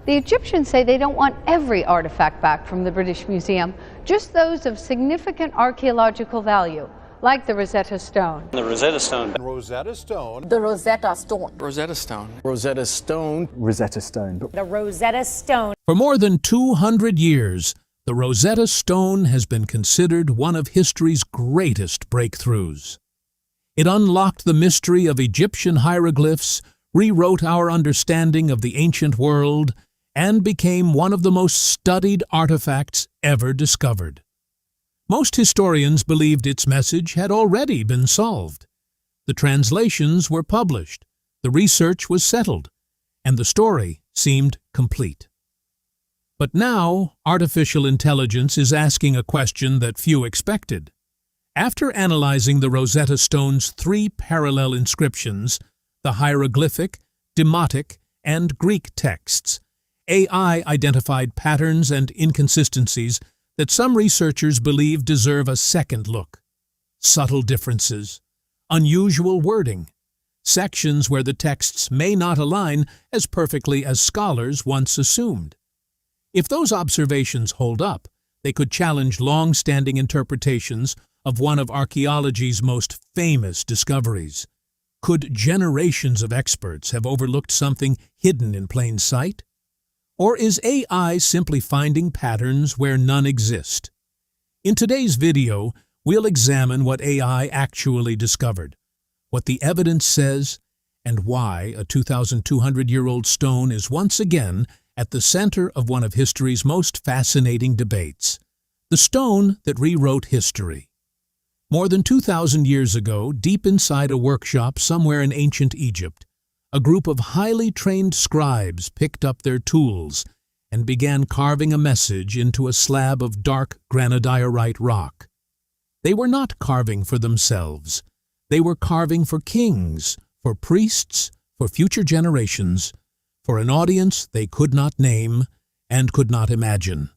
The Egyptians say they don't want every artifact back from the British Museum, just those of significant archaeological value, like the Rosetta Stone. The Rosetta Stone. Rosetta Stone. The Rosetta Stone. Rosetta Stone. Rosetta Stone. Rosetta Stone. The Rosetta Stone. For more than 200 years, the Rosetta Stone has been considered one of history's greatest breakthroughs. It unlocked the mystery of Egyptian hieroglyphs, rewrote our understanding of the ancient world, and became one of the most studied artifacts ever discovered. Most historians believed its message had already been solved. The translations were published, the research was settled, and the story seemed complete. But now, artificial intelligence is asking a question that few expected. After analyzing the Rosetta Stone's 3 parallel inscriptions, the hieroglyphic, Demotic, and Greek texts, AI identified patterns and inconsistencies that some researchers believe deserve a second look. Subtle differences, unusual wording, sections where the texts may not align as perfectly as scholars once assumed. If those observations hold up, they could challenge long-standing interpretations of one of archaeology's most famous discoveries. Could generations of experts have overlooked something hidden in plain sight? Or is AI simply finding patterns where none exist? In today's video, we'll examine what AI actually discovered, what the evidence says, and why a 2,200-year-old stone is once again at the center of one of history's most fascinating debates, the stone that rewrote history. More than 2,000 years ago, deep inside a workshop somewhere in ancient Egypt, a group of highly trained scribes picked up their tools and began carving a message into a slab of dark granodiorite rock. They were not carving for themselves. They were carving for kings, for priests, for future generations, for an audience they could not name and could not imagine.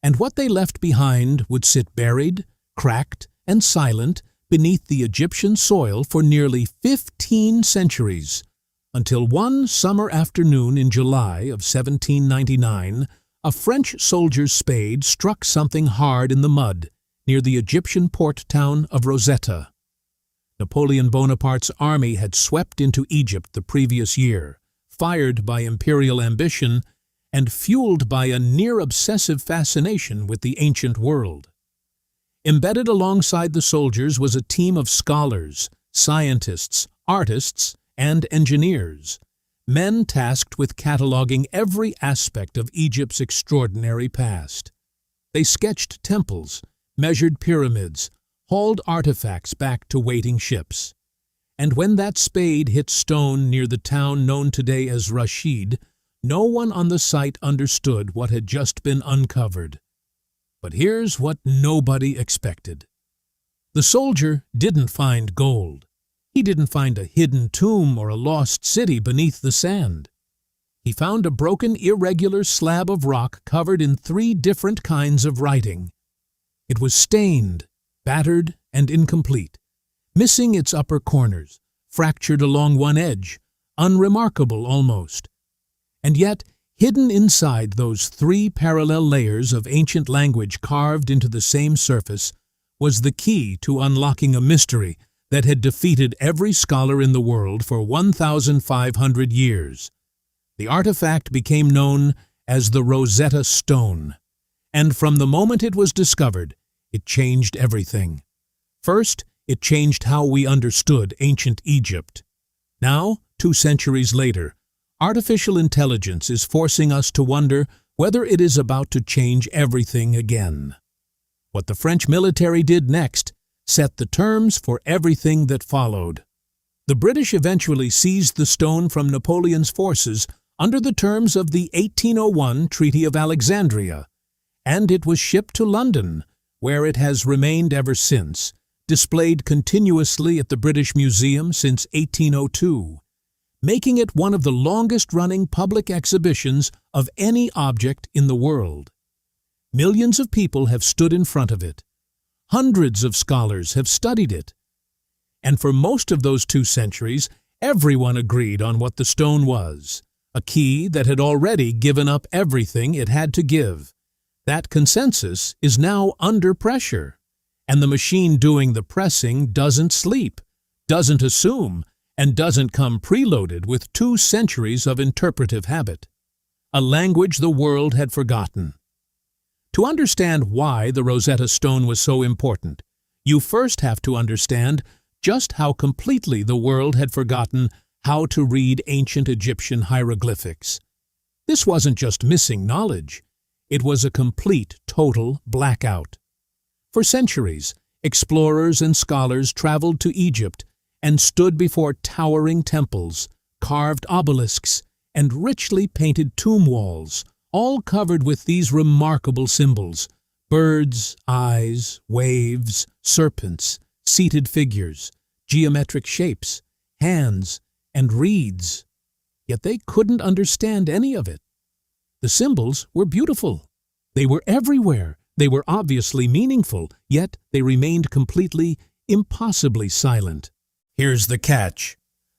And what they left behind would sit buried, cracked, and silent beneath the Egyptian soil for nearly 15 centuries, until one summer afternoon in July of 1799, a French soldier's spade struck something hard in the mud near the Egyptian port town of Rosetta. Napoleon Bonaparte's army had swept into Egypt the previous year, fired by imperial ambition and fueled by a near-obsessive fascination with the ancient world. Embedded alongside the soldiers was a team of scholars, scientists, artists, and engineers, men tasked with cataloging every aspect of Egypt's extraordinary past. They sketched temples, measured pyramids, hauled artifacts back to waiting ships. And when that spade hit stone near the town known today as Rashid, no one on the site understood what had just been uncovered. But here's what nobody expected. The soldier didn't find gold. He didn't find a hidden tomb or a lost city beneath the sand. He found a broken, irregular slab of rock covered in 3 different kinds of writing. It was stained, battered, and incomplete, missing its upper corners, fractured along one edge, unremarkable almost. And yet, hidden inside those 3 parallel layers of ancient language carved into the same surface was the key to unlocking a mystery that had defeated every scholar in the world for 1,500 years. The artifact became known as the Rosetta Stone, and from the moment it was discovered, it changed everything. First, it changed how we understood ancient Egypt. Now, 2 centuries later, artificial intelligence is forcing us to wonder whether it is about to change everything again. What the French military did next set the terms for everything that followed. The British eventually seized the stone from Napoleon's forces under the terms of the 1801 Treaty of Alexandria, and it was shipped to London, where it has remained ever since, displayed continuously at the British Museum since 1802, making it one of the longest-running public exhibitions of any object in the world. Millions of people have stood in front of it. Hundreds of scholars have studied it. And for most of those 2 centuries, everyone agreed on what the stone was: a key that had already given up everything it had to give. That consensus is now under pressure, and the machine doing the pressing doesn't sleep, doesn't assume, and doesn't come preloaded with 2 centuries of interpretive habit. A language the world had forgotten. To understand why the Rosetta Stone was so important, you first have to understand just how completely the world had forgotten how to read ancient Egyptian hieroglyphics. This wasn't just missing knowledge. It was a complete, total blackout. For centuries, explorers and scholars traveled to Egypt and stood before towering temples, carved obelisks, and richly painted tomb walls, all covered with these remarkable symbols: birds, eyes, waves, serpents, seated figures, geometric shapes, hands, and reeds. Yet they couldn't understand any of it. The symbols were beautiful. They were everywhere. They were obviously meaningful, yet they remained completely, impossibly silent. Here's the catch.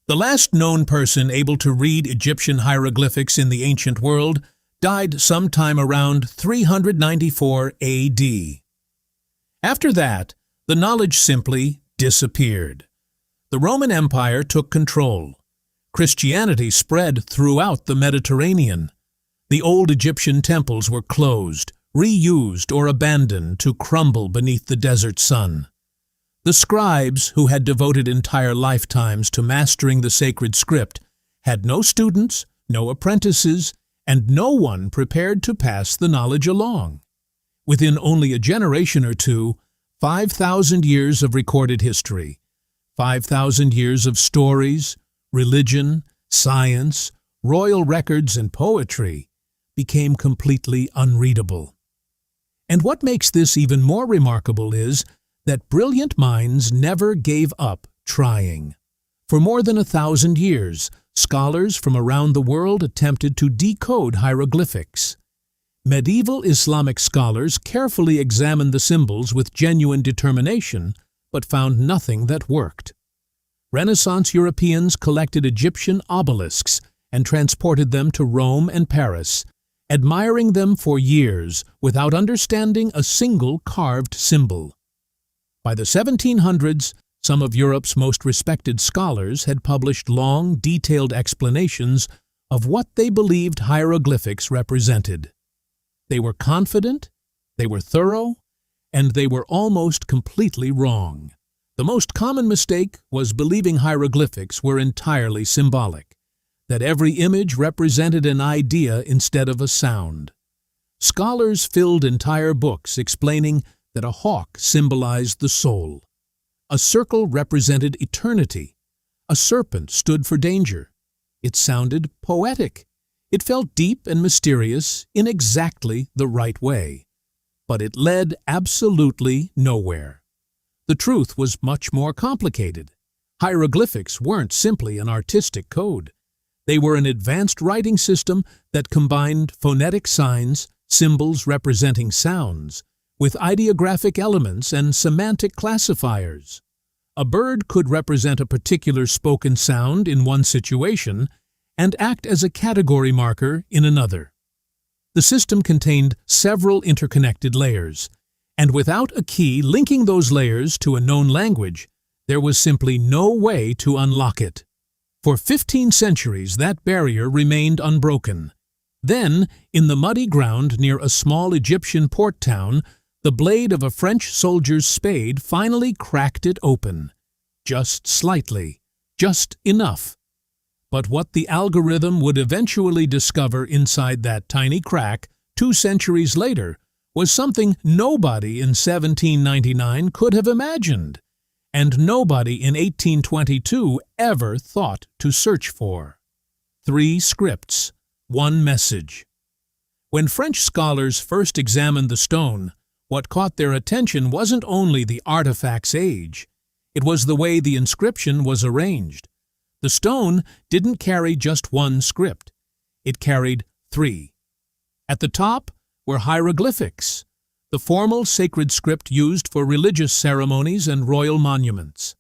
The last known person able to read Egyptian hieroglyphics in the ancient world died sometime around 394 AD. After that, the knowledge simply disappeared. The Roman Empire took control. Christianity spread throughout the Mediterranean. The old Egyptian temples were closed, reused, or abandoned to crumble beneath the desert sun. The scribes, who had devoted entire lifetimes to mastering the sacred script, had no students, no apprentices, and no one prepared to pass the knowledge along. Within only a generation or two, 5,000 years of recorded history, 5,000 years of stories, religion, science, royal records, and poetry became completely unreadable. And what makes this even more remarkable is that brilliant minds never gave up trying. For more than 1,000 years, scholars from around the world attempted to decode hieroglyphics. Medieval Islamic scholars carefully examined the symbols with genuine determination, but found nothing that worked. Renaissance Europeans collected Egyptian obelisks and transported them to Rome and Paris, admiring them for years without understanding a single carved symbol. By the 1700s, some of Europe's most respected scholars had published long, detailed explanations of what they believed hieroglyphics represented. They were confident, they were thorough, and they were almost completely wrong. The most common mistake was believing hieroglyphics were entirely symbolic, that every image represented an idea instead of a sound. Scholars filled entire books explaining that a hawk symbolized the soul. A circle represented eternity. A serpent stood for danger. It sounded poetic. It felt deep and mysterious in exactly the right way. But it led absolutely nowhere. The truth was much more complicated. Hieroglyphics weren't simply an artistic code. They were an advanced writing system that combined phonetic signs, symbols representing sounds, with ideographic elements and semantic classifiers. A bird could represent a particular spoken sound in one situation and act as a category marker in another. The system contained several interconnected layers, and without a key linking those layers to a known language, there was simply no way to unlock it. For 15 centuries, that barrier remained unbroken. Then, in the muddy ground near a small Egyptian port town, the blade of a French soldier's spade finally cracked it open. Just slightly, just enough. But what the algorithm would eventually discover inside that tiny crack 2 centuries later was something nobody in 1799 could have imagined, and nobody in 1822 ever thought to search for. 3 scripts, 1 message. When French scholars first examined the stone, what caught their attention wasn't only the artifact's age, it was the way the inscription was arranged. The stone didn't carry just 1 script. It carried 3. At the top were hieroglyphics, the formal sacred script used for religious ceremonies and royal monuments.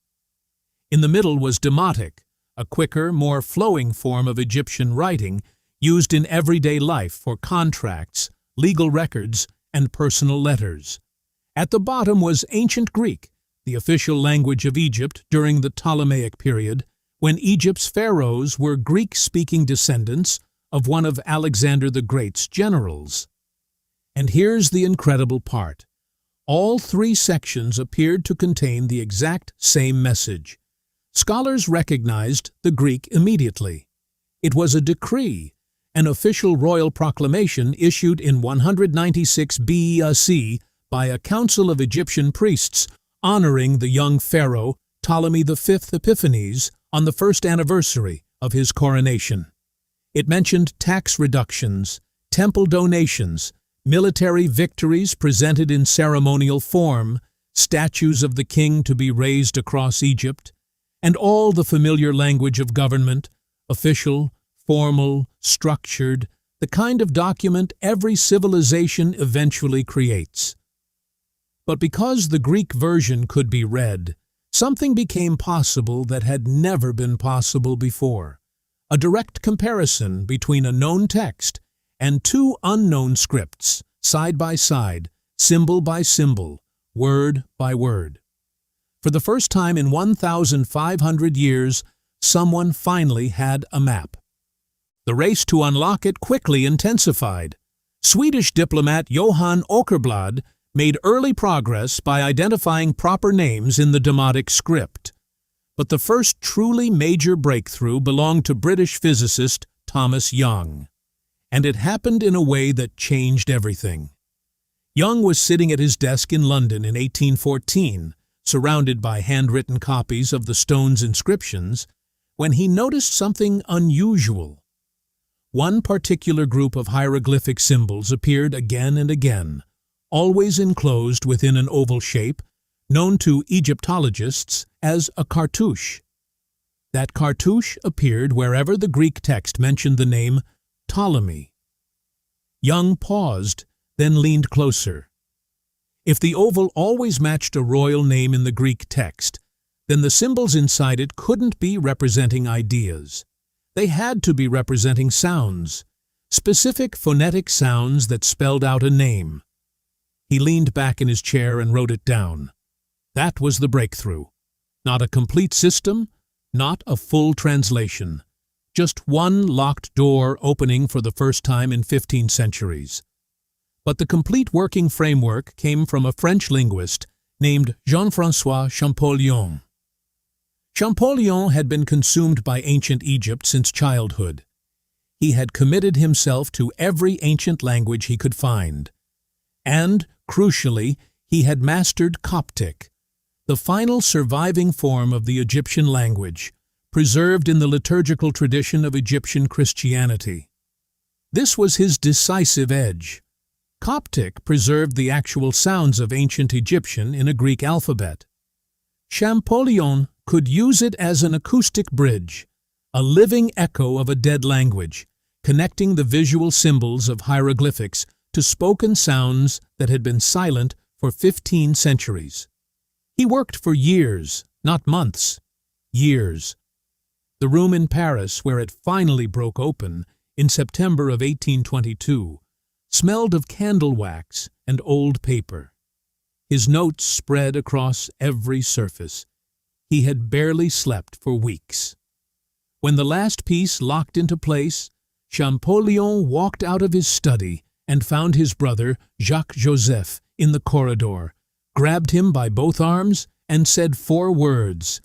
In the middle was demotic, a quicker, more flowing form of Egyptian writing used in everyday life for contracts, legal records, and personal letters. At the bottom was Ancient Greek, the official language of Egypt during the Ptolemaic period, when Egypt's pharaohs were Greek-speaking descendants of one of Alexander the Great's generals. And here's the incredible part. All three sections appeared to contain the exact same message. Scholars recognized the Greek immediately. It was a decree, an official royal proclamation issued in 196 BC by a council of Egyptian priests honoring the young pharaoh Ptolemy V Epiphanes on the first anniversary of his coronation. It mentioned tax reductions, temple donations, military victories presented in ceremonial form, statues of the king to be raised across Egypt, and all the familiar language of government, official, formal, structured, the kind of document every civilization eventually creates. But because the Greek version could be read, something became possible that had never been possible before: a direct comparison between a known text and two unknown scripts, side by side, symbol by symbol, word by word. For the first time in 1,500 years, someone finally had a map. The race to unlock it quickly intensified. Swedish diplomat Johan Åkerblad made early progress by identifying proper names in the Demotic script. But the first truly major breakthrough belonged to British physicist Thomas Young. And it happened in a way that changed everything. Young was sitting at his desk in London in 1814, surrounded by handwritten copies of the stone's inscriptions, when he noticed something unusual. One particular group of hieroglyphic symbols appeared again and again, always enclosed within an oval shape, known to Egyptologists as a cartouche. That cartouche appeared wherever the Greek text mentioned the name Ptolemy. Young paused, then leaned closer. If the oval always matched a royal name in the Greek text, then the symbols inside it couldn't be representing ideas. They had to be representing sounds, specific phonetic sounds that spelled out a name. He leaned back in his chair and wrote it down. That was the breakthrough. Not a complete system, not a full translation. Just one locked door opening for the first time in 15 centuries. But the complete working framework came from a French linguist named Jean-François Champollion. Champollion had been consumed by ancient Egypt since childhood. He had committed himself to every ancient language he could find. And, crucially, he had mastered Coptic, the final surviving form of the Egyptian language, preserved in the liturgical tradition of Egyptian Christianity. This was his decisive edge. Coptic preserved the actual sounds of ancient Egyptian in a Greek alphabet. Champollion could use it as an acoustic bridge, a living echo of a dead language, connecting the visual symbols of hieroglyphics to spoken sounds that had been silent for 15 centuries. He worked for years, not months, years. The room in Paris, where it finally broke open in September of 1822, smelled of candle wax and old paper. His notes spread across every surface. He had barely slept for weeks. When the last piece locked into place, Champollion walked out of his study and found his brother, Jacques-Joseph, in the corridor, grabbed him by both arms, and said 4 words,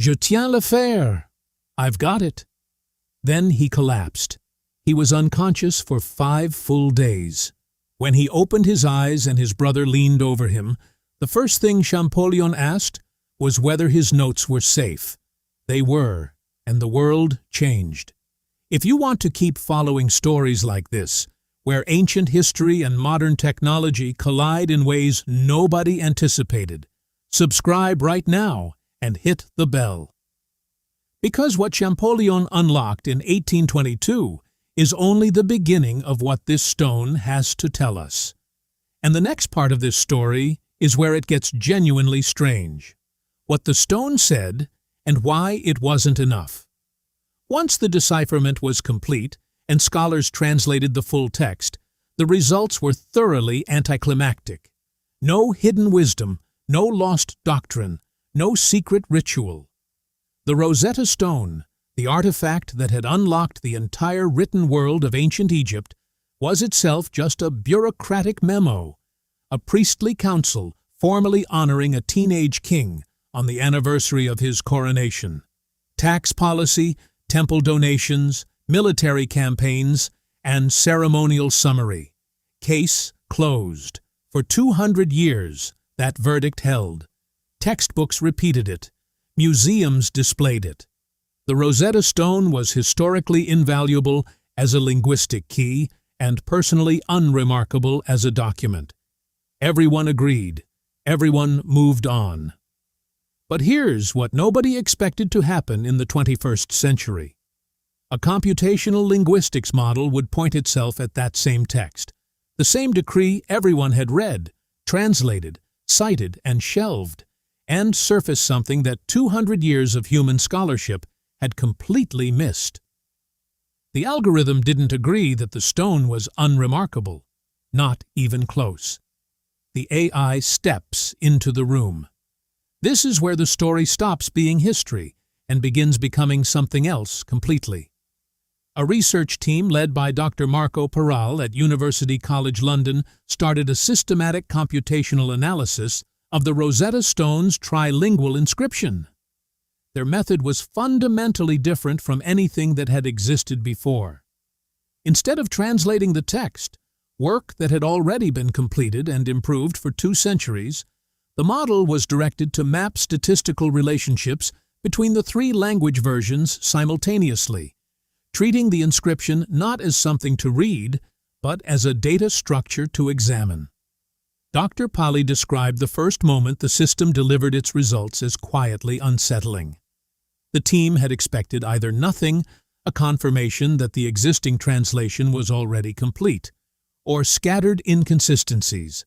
"Je tiens l'affaire." "I've got it." Then he collapsed. He was unconscious for 5 full days. When he opened his eyes and his brother leaned over him, the first thing Champollion asked was whether his notes were safe. They were, and the world changed. If you want to keep following stories like this, where ancient history and modern technology collide in ways nobody anticipated, subscribe right now and hit the bell. Because what Champollion unlocked in 1822 is only the beginning of what this stone has to tell us. And the next part of this story is where it gets genuinely strange. What the stone said and why it wasn't enough. Once the decipherment was complete and scholars translated the full text, the results were thoroughly anticlimactic. No hidden wisdom, no lost doctrine, no secret ritual. The Rosetta Stone, the artifact that had unlocked the entire written world of ancient Egypt, was itself just a bureaucratic memo, a priestly council formally honoring a teenage king on the anniversary of his coronation. Tax policy, temple donations, military campaigns, and ceremonial summary. Case closed. For 200 years, that verdict held. Textbooks repeated it. Museums displayed it. The Rosetta Stone was historically invaluable as a linguistic key and personally unremarkable as a document. Everyone agreed. Everyone moved on. But here's what nobody expected to happen in the 21st century. A computational linguistics model would point itself at that same text, the same decree everyone had read, translated, cited, and shelved, and surface something that 200 years of human scholarship had completely missed. The algorithm didn't agree that the stone was unremarkable, not even close. The AI steps into the room. This is where the story stops being history and begins becoming something else completely. A research team led by Dr. Marco Peral at University College London started a systematic computational analysis of the Rosetta Stone's trilingual inscription. Their method was fundamentally different from anything that had existed before. Instead of translating the text, work that had already been completed and improved for 2 centuries, the model was directed to map statistical relationships between the 3 language versions simultaneously, treating the inscription not as something to read, but as a data structure to examine. Dr. Pali described the first moment the system delivered its results as quietly unsettling. The team had expected either nothing, a confirmation that the existing translation was already complete, or scattered inconsistencies.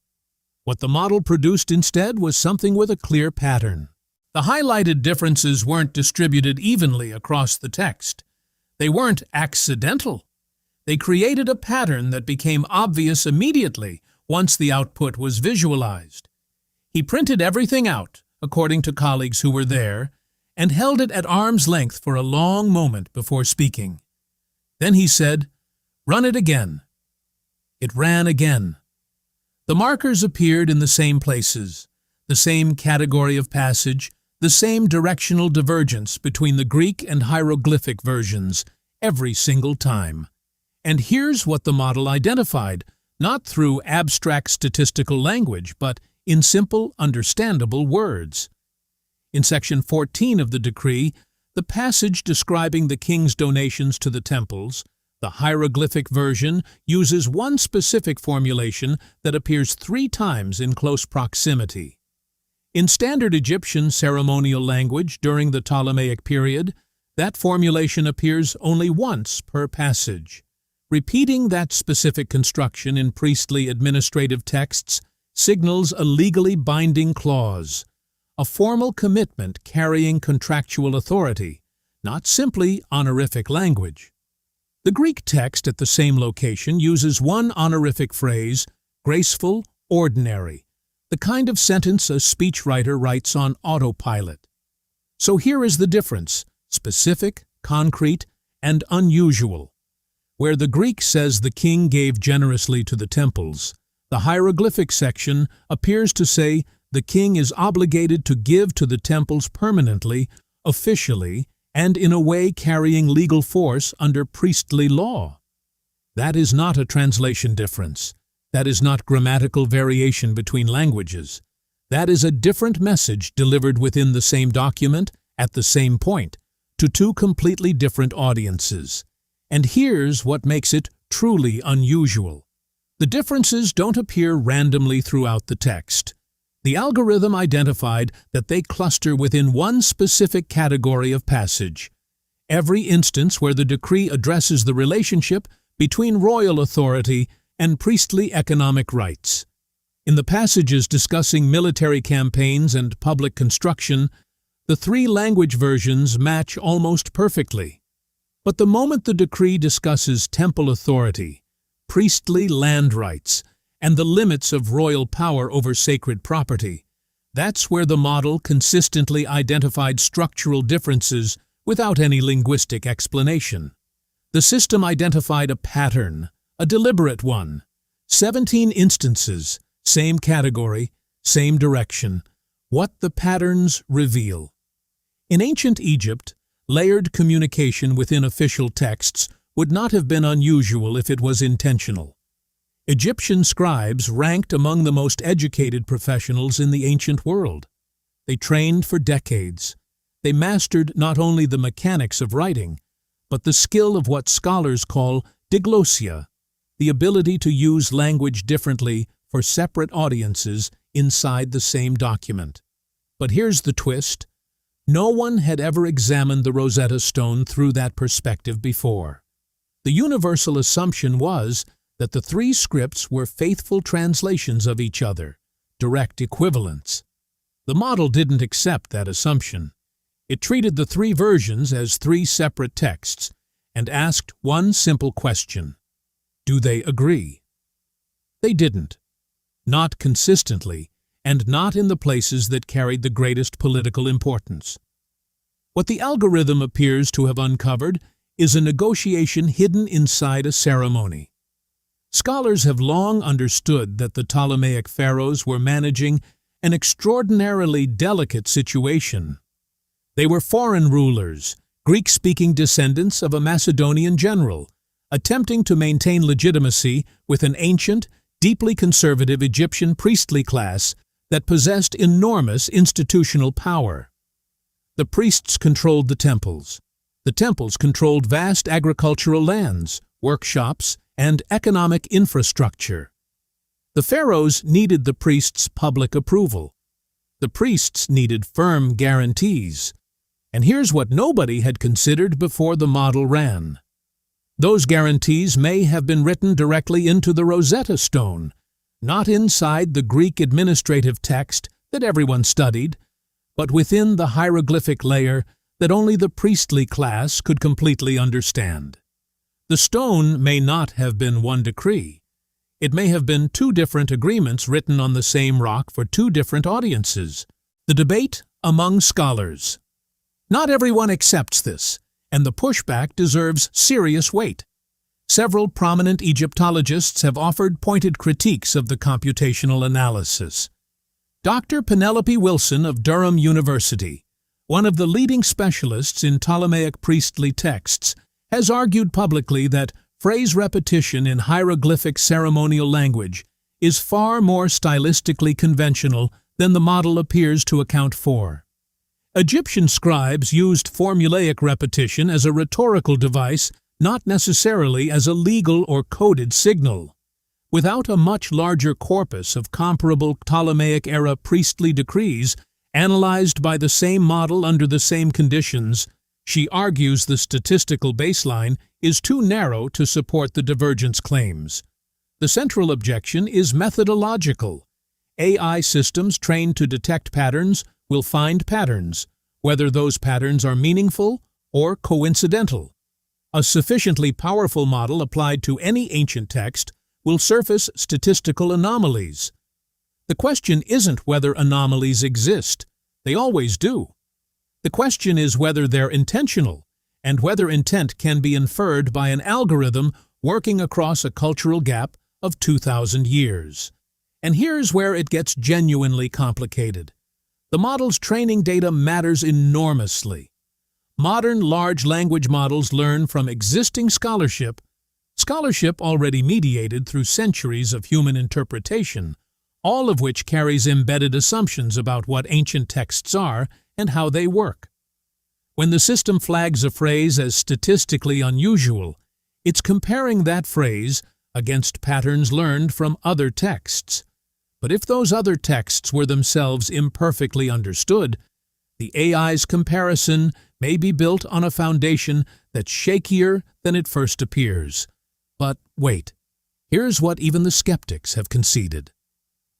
What the model produced instead was something with a clear pattern. The highlighted differences weren't distributed evenly across the text. They weren't accidental. They created a pattern that became obvious immediately once the output was visualized. He printed everything out, according to colleagues who were there, and held it at arm's length for a long moment before speaking. Then he said, "Run it again." It ran again. The markers appeared in the same places, the same category of passage, the same directional divergence between the Greek and hieroglyphic versions every single time. And here's what the model identified, not through abstract statistical language, but in simple, understandable words. In section 14 of the decree, the passage describing the king's donations to the temples, the hieroglyphic version uses one specific formulation that appears 3 times in close proximity. In standard Egyptian ceremonial language during the Ptolemaic period, that formulation appears only once per passage. Repeating that specific construction in priestly administrative texts signals a legally binding clause, a formal commitment carrying contractual authority, not simply honorific language. The Greek text at the same location uses one honorific phrase, graceful, ordinary, the kind of sentence a speechwriter writes on autopilot. So here is the difference, specific, concrete, and unusual. Where the Greek says the king gave generously to the temples, the hieroglyphic section appears to say the king is obligated to give to the temples permanently, officially, and in a way carrying legal force under priestly law. That is not a translation difference. That is not grammatical variation between languages. That is a different message delivered within the same document at the same point, to 2 completely different audiences. And here's what makes it truly unusual. The differences don't appear randomly throughout the text. The algorithm identified that they cluster within one specific category of passage. Every instance where the decree addresses the relationship between royal authority and priestly economic rights. In the passages discussing military campaigns and public construction, the 3 language versions match almost perfectly. But the moment the decree discusses temple authority, priestly land rights, and the limits of royal power over sacred property, that's where the model consistently identified structural differences without any linguistic explanation. The system identified a pattern, a deliberate one. 17 instances, same category, same direction. What the patterns reveal. In ancient Egypt, layered communication within official texts would not have been unusual if it was intentional. Egyptian scribes ranked among the most educated professionals in the ancient world. They trained for decades. They mastered not only the mechanics of writing, but the skill of what scholars call diglossia, the ability to use language differently for separate audiences inside the same document. But here's the twist. No one had ever examined the Rosetta Stone through that perspective before. The universal assumption was that the three scripts were faithful translations of each other, direct equivalents. The model didn't accept that assumption. It treated the three versions as three separate texts and asked one simple question: do they agree? They didn't. Not consistently, and not in the places that carried the greatest political importance. What the algorithm appears to have uncovered is a negotiation hidden inside a ceremony. Scholars have long understood that the Ptolemaic pharaohs were managing an extraordinarily delicate situation. They were foreign rulers, Greek-speaking descendants of a Macedonian general, attempting to maintain legitimacy with an ancient, deeply conservative Egyptian priestly class that possessed enormous institutional power. The priests controlled the temples. The temples controlled vast agricultural lands, workshops, and economic infrastructure. The pharaohs needed the priests' public approval. The priests needed firm guarantees. And here's what nobody had considered before the model ran. Those guarantees may have been written directly into the Rosetta Stone, not inside the Greek administrative text that everyone studied, but within the hieroglyphic layer that only the priestly class could completely understand. The stone may not have been one decree. It may have been two different agreements written on the same rock for two different audiences. The debate among scholars. Not everyone accepts this, and the pushback deserves serious weight. Several prominent Egyptologists have offered pointed critiques of the computational analysis. Dr. Penelope Wilson of Durham University, one of the leading specialists in Ptolemaic priestly texts, has argued publicly that phrase repetition in hieroglyphic ceremonial language is far more stylistically conventional than the model appears to account for. Egyptian scribes used formulaic repetition as a rhetorical device, not necessarily as a legal or coded signal. Without a much larger corpus of comparable Ptolemaic-era priestly decrees, analyzed by the same model under the same conditions, she argues the statistical baseline is too narrow to support the divergence claims. The central objection is methodological. AI systems trained to detect patterns will find patterns, whether those patterns are meaningful or coincidental. A sufficiently powerful model applied to any ancient text will surface statistical anomalies. The question isn't whether anomalies exist. They always do. The question is whether they're intentional, and whether intent can be inferred by an algorithm working across a cultural gap of 2,000 years. And here's where it gets genuinely complicated. The model's training data matters enormously. Modern large language models learn from existing scholarship already mediated through centuries of human interpretation, all of which carries embedded assumptions about what ancient texts are and how they work. When the system flags a phrase as statistically unusual, it's comparing that phrase against patterns learned from other texts. But if those other texts were themselves imperfectly understood, the AI's comparison may be built on a foundation that's shakier than it first appears. But wait, here's what even the skeptics have conceded.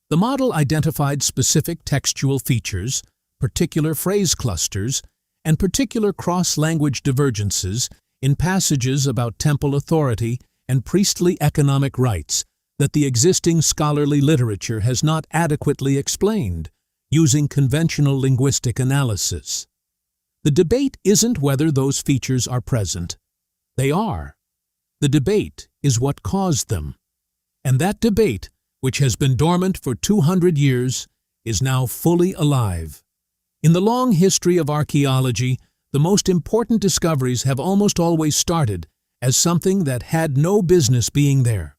The model identified specific textual features, particular phrase clusters, and particular cross-language divergences in passages about temple authority and priestly economic rights that the existing scholarly literature has not adequately explained using conventional linguistic analysis. The debate isn't whether those features are present. They are. The debate is what caused them. And that debate, which has been dormant for 200 years, is now fully alive. In the long history of archaeology, the most important discoveries have almost always started as something that had no business being there.